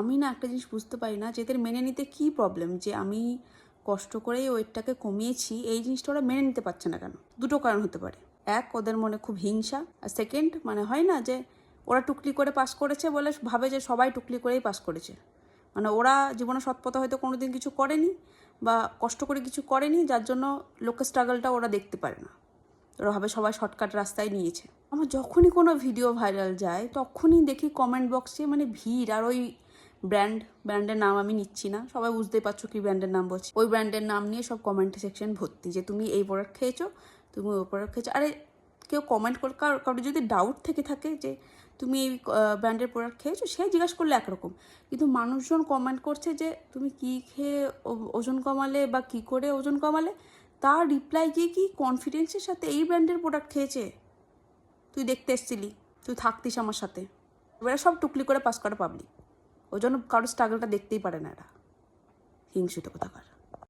আমি না একটা জিনিস বুঝতে পারি না যে এদের মেনে নিতে কী প্রবলেম, যে আমি কষ্ট করে ওয়েটটাকে কমিয়েছি এই জিনিসটা ওরা মেনে নিতে পারছে না কেন। দুটো কারণ হতে পারে। এক, ওদের মনে খুব হিংসা, আর সেকেন্ড মানে হয় না যে ওরা টুকলি করে পাস করেছে বলে ভাবে যে সবাই টুকলি করেই পাস করেছে। মানে ওরা জীবনে সৎপথে হয়তো কোনো দিন কিছু করেনি বা কষ্ট করে কিছু করেনি, যার জন্য লোকের স্ট্রাগলটা ওরা দেখতে পারে না। ওরা ভাবে সবাই শর্টকাট রাস্তায় নিয়েছে। আমার যখনই কোনো ভিডিও ভাইরাল যায় তখনই দেখি কমেন্ট বক্সে মানে ভিড়, আর ওই ব্র্যান্ডের নাম আমি নিচ্ছি না, সবাই বুঝতেই পারছো কি ব্র্যান্ডের নাম বলছি, ওই ব্র্যান্ডের নাম নিয়ে সব কমেন্ট সেকশন ভর্তি যে তুমি এই প্রোডাক্ট খেয়েছো, তুমি ওই প্রোডাক্ট খেয়েছো। আরে কেউ কমেন্ট করে কারোর যদি ডাউট থেকে থাকে যে তুমি এই ব্র্যান্ডের প্রোডাক্ট খেয়েছো, সে জিজ্ঞাসা করলে একরকম, কিন্তু মানুষজন কমেন্ট করছে যে তুমি কী খেয়ে ওজন কমালে বা কী করে ওজন কমালে, তার রিপ্লাই গিয়ে কি কনফিডেন্সের সাথে এই ব্র্যান্ডের প্রোডাক্ট খেয়েছে, তুই দেখতে এসছিলি, তুই থাকতিস আমার সাথে। এবারে সব টুকলি করে পাস করা পাবলিক, ওই জন্য কারোর স্ট্রাগলটা দেখতেই পারে না এরা, হিংসুটে কোথাকার।